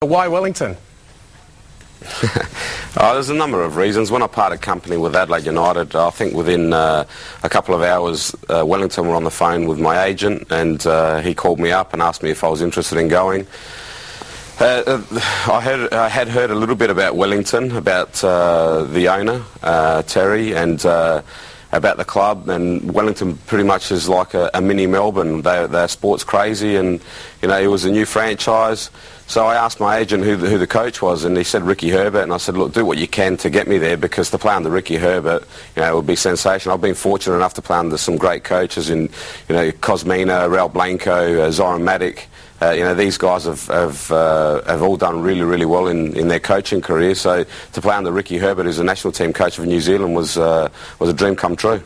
Why Wellington? There's a number of reasons. When I parted company with Adelaide United, I think within a couple of hours, Wellington were on the phone with my agent, and he called me up and asked me if I was interested in going. I had heard a little bit about Wellington, about the owner, Terry, and about the club, and Wellington pretty much is like a mini Melbourne. They're sports crazy, and you know, it was a new franchise. So I asked my agent who the coach was, and he said Ricky Herbert, and I said, look, do what you can to get me there, because to play under Ricky Herbert, you know, it would be sensational. I've been fortunate enough to play under some great coaches in, you know, Cosmina, Raul Blanco, Zoran Matic. You know, these guys have all done really, really well in their coaching career. So to play under Ricky Herbert, who's a national team coach of New Zealand, was a dream come true.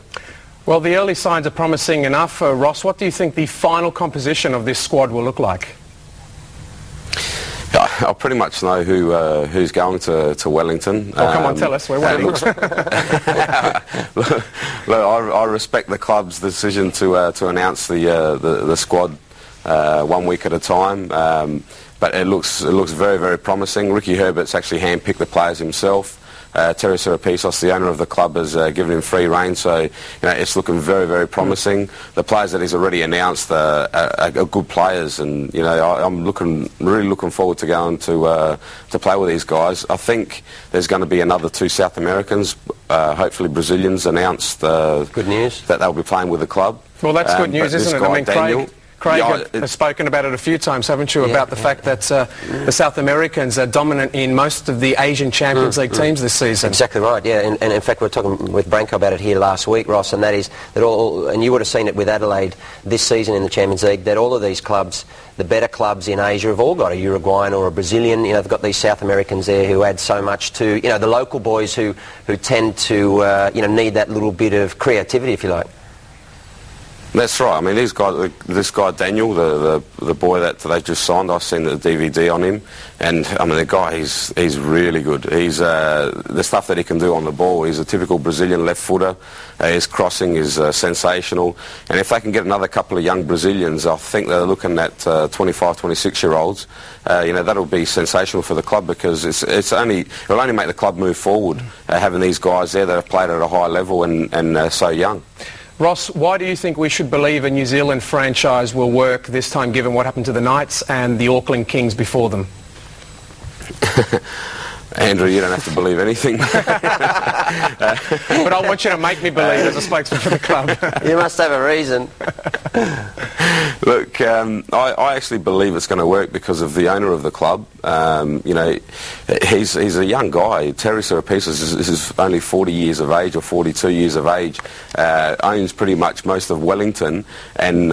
Well, the early signs are promising enough. Ross, what do you think the final composition of this squad will look like? I pretty much know who's going to Wellington. Oh, come on, tell us. We're waiting. Look, I respect the club's decision to announce the squad 1 week at a time, but it looks very, very promising. Ricky Herbert's actually handpicked the players himself. Terry Serapisos, the owner of the club, has given him free rein, so you know, it's looking very, very promising. The players that he's already announced are good players, and you know, I'm really looking forward to going to play with these guys. I think there's going to be another 2 South Americans, hopefully Brazilians, announced. Good news that they'll be playing with the club. Well, that's good news, isn't it? I mean, Craig has spoken about it a few times, haven't you, about the fact that the South Americans are dominant in most of the Asian Champions League teams this season. Exactly right, yeah. And in fact, we were talking with Branko about it here last week, Ross, and that is that and you would have seen it with Adelaide this season in the Champions League, that all of these clubs, the better clubs in Asia, have all got a Uruguayan or a Brazilian. You know, they've got these South Americans there who add so much to, you know, the local boys who tend to, you know, need that little bit of creativity, if you like. That's right. I mean, this guy Daniel, the boy that they just signed, I've seen the DVD on him, and I mean, the guy, he's really good. He's the stuff that he can do on the ball. He's a typical Brazilian left footer. His crossing is sensational, and if they can get another couple of young Brazilians, I think they're looking at 25, 26-year-olds. You know, that'll be sensational for the club, because it'll only make the club move forward, having these guys there that have played at a high level and so young. Ross, why do you think we should believe a New Zealand franchise will work this time, given what happened to the Knights and the Auckland Kings before them? Andrew, you don't have to believe anything. But I want you to make me believe as a spokesman for the club. You must have a reason. Look, I actually believe it's going to work because of the owner of the club. You know, he's a young guy. Terry Serapisos is only 40 years of age or 42 years of age. Owns pretty much most of Wellington, and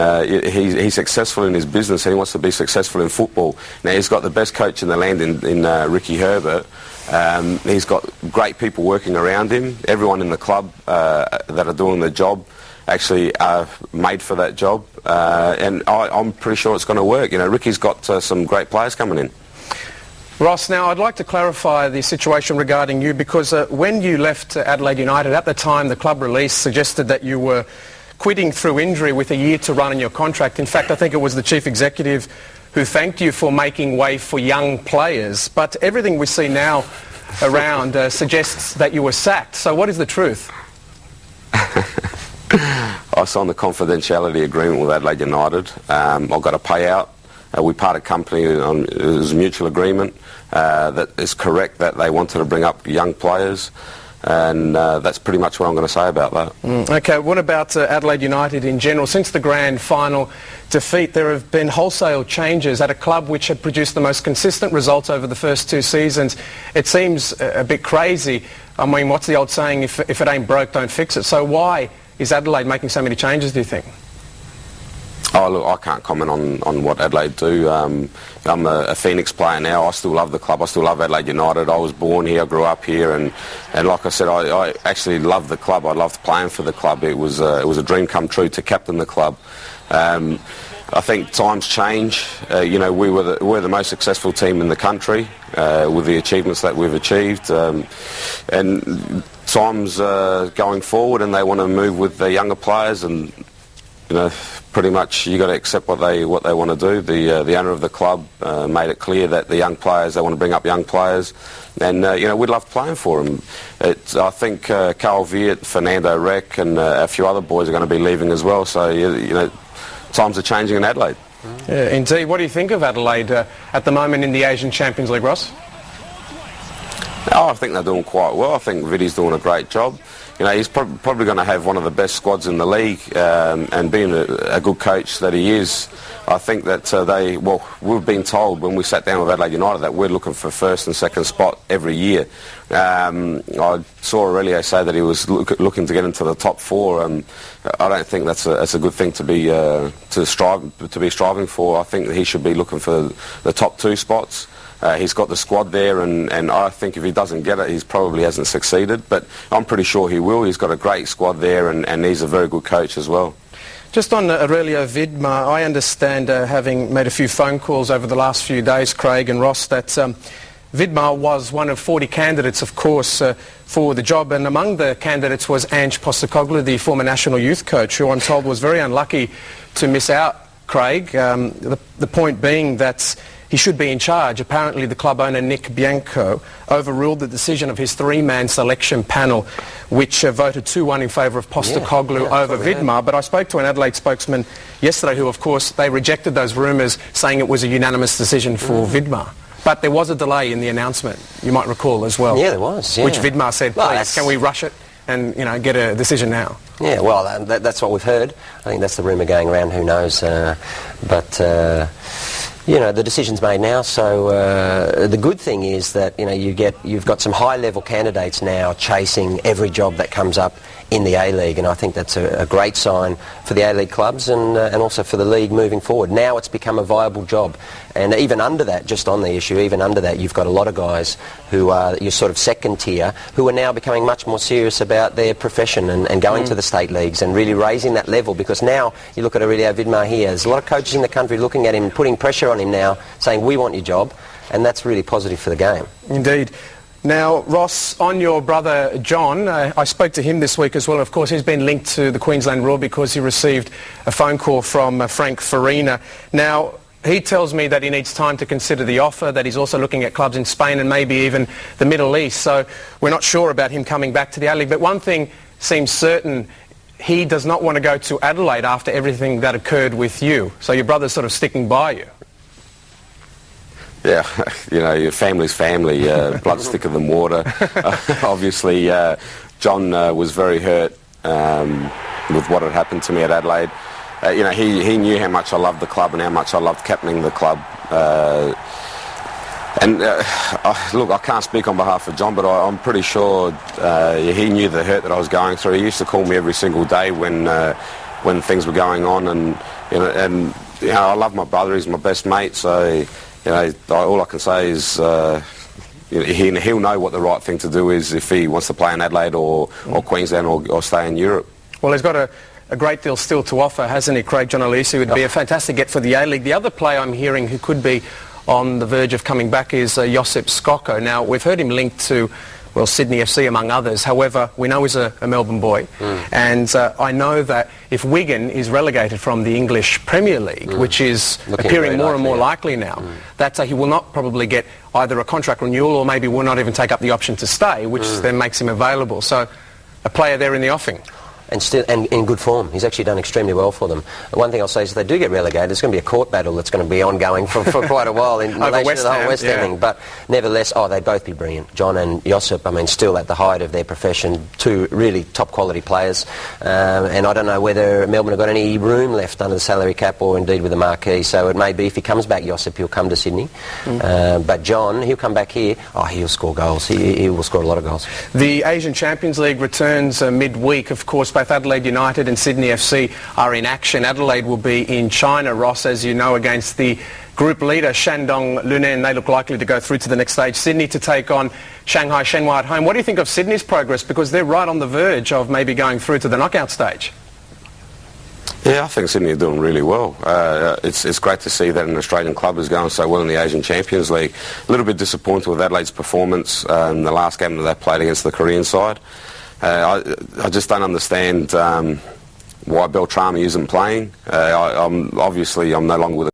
he's successful in his business, and he wants to be successful in football. Now, he's got the best coach in the land in Ricky Herbert. He's got great people working around him. Everyone in the club that are doing the job actually are made for that job, and I'm pretty sure it's going to work. You know, Ricky's got some great players coming in. Ross, now I'd like to clarify the situation regarding you, because when you left Adelaide United, at the time the club release suggested that you were quitting through injury with a year to run on your contract. In fact, I think it was the chief executive who thanked you for making way for young players. But everything we see now around suggests that you were sacked. So what is the truth? I signed the confidentiality agreement with Adelaide United. I got a payout. We parted company. It was a mutual agreement that is correct, that they wanted to bring up young players. And that's pretty much what I'm going to say about that. OK, what about Adelaide United in general? Since the grand final defeat, there have been wholesale changes at a club which had produced the most consistent results over the first 2 seasons. It seems a bit crazy. I mean, what's the old saying, if it ain't broke, don't fix it. So why is Adelaide making so many changes, do you think? Oh, look, I can't comment on what Adelaide do. I'm a Phoenix player now. I still love the club. I still love Adelaide United. I was born here, I grew up here, and like I said, I actually love the club. I loved playing for the club. It was a dream come true to captain the club. I think times change. You know, we're the most successful team in the country with the achievements that we've achieved, and times going forward, and they want to move with the younger players, and pretty much you got to accept what they want to do. The owner of the club made it clear that the young players, they want to bring up young players, and we'd love playing for them. I think Carl Viet, Fernando Rec, and a few other boys are going to be leaving as well. So times are changing in Adelaide. Yeah, indeed. What do you think of Adelaide at the moment in the Asian Champions League, Ross? Oh, I think they're doing quite well. I think Viddy's doing a great job. He's probably going to have one of the best squads in the league, and being a good coach that he is, I think that we've been told when we sat down with Adelaide United that we're looking for first and second spot every year. I saw Aurelio say that he was looking to get into the top four. I don't think that's a good thing to be striving for. I think that he should be looking for the top 2 spots. He's got the squad there, and I think if he doesn't get it, he probably hasn't succeeded. But I'm pretty sure he will. He's got a great squad there, and he's a very good coach as well. Just on Aurelio Vidmar, I understand, having made a few phone calls over the last few days, Craig and Ross, that Vidmar was one of 40 candidates, of course, for the job, and among the candidates was Ange Postecoglou, the former national youth coach, who I'm told was very unlucky to miss out, Craig. The point being that he should be in charge. Apparently the club owner Nick Bianco overruled the decision of his 3-man selection panel, which voted 2-1 in favour of Postecoglou over Vidmar. But I spoke to an Adelaide spokesman yesterday who, of course, they rejected those rumours, saying it was a unanimous decision for Vidmar. But there was a delay in the announcement, you might recall as well. Yeah, there was. Yeah. Which Vidmar said, please, can we rush it and get a decision now? Yeah, well, that's what we've heard. I think that's the rumour going around, who knows. The decision's made now, so the good thing is that you've got some high-level candidates now chasing every job that comes up in the A-League, and I think that's a great sign for the A-League clubs and also for the league moving forward. Now it's become a viable job, and even under that, just on the issue, even under that, you've got a lot of guys who are your sort of second tier who are now becoming much more serious about their profession and going to the state leagues and really raising that level, because now you look at Aurelio Vidmar here, there's a lot of coaches in the country looking at him, putting pressure on him now, saying we want your job, and that's really positive for the game. Indeed. Now, Ross, on your brother John, I spoke to him this week as well. Of course, he's been linked to the Queensland Roar because he received a phone call from Frank Farina. Now, he tells me that he needs time to consider the offer, that he's also looking at clubs in Spain and maybe even the Middle East. So we're not sure about him coming back to the A-League. But one thing seems certain, he does not want to go to Adelaide after everything that occurred with you. So your brother's sort of sticking by you. Yeah, your family's family, blood's thicker than water. Obviously, John was very hurt with what had happened to me at Adelaide. He knew how much I loved the club and how much I loved captaining the club. Look, I can't speak on behalf of John, but I'm pretty sure he knew the hurt that I was going through. He used to call me every single day when things were going on, and I love my brother. He's my best mate, so. All I can say is he'll know what the right thing to do is if he wants to play in Adelaide or Queensland or stay in Europe. Well, he's got a great deal still to offer, hasn't he, Craig? John Aloisi would be a fantastic get for the A-League. The other player I'm hearing who could be on the verge of coming back is Josip Skoko. Now, we've heard him linked to Sydney FC among others. However, we know he's a Melbourne boy, and I know that if Wigan is relegated from the English Premier League, which is appearing more and more likely now, that he will not probably get either a contract renewal or maybe will not even take up the option to stay, which then makes him available. So a player there in the offing. And in good form. He's actually done extremely well for them. One thing I'll say is if they do get relegated, it's going to be a court battle that's going to be ongoing for quite a while in relation to the whole West Ham thing. But nevertheless, they'd both be brilliant. John and Josip, still at the height of their profession, two really top quality players. And I don't know whether Melbourne have got any room left under the salary cap or indeed with the marquee. So it may be if he comes back, Josip, he'll come to Sydney. But John, he'll come back here. He'll score goals. He will score a lot of goals. The Asian Champions League returns midweek, of course. Both Adelaide United and Sydney FC are in action. Adelaide will be in China, Ross, as you know, against the group leader Shandong Luneng. They look likely to go through to the next stage. Sydney to take on Shanghai Shenhua at home. What do you think of Sydney's progress? Because they're right on the verge of maybe going through to the knockout stage. Yeah, I think Sydney are doing really well. It's great to see that an Australian club is going so well in the Asian Champions League. A little bit disappointed with Adelaide's performance in the last game that they played against the Korean side. I just don't understand why Beltrami isn't playing. I'm no longer with the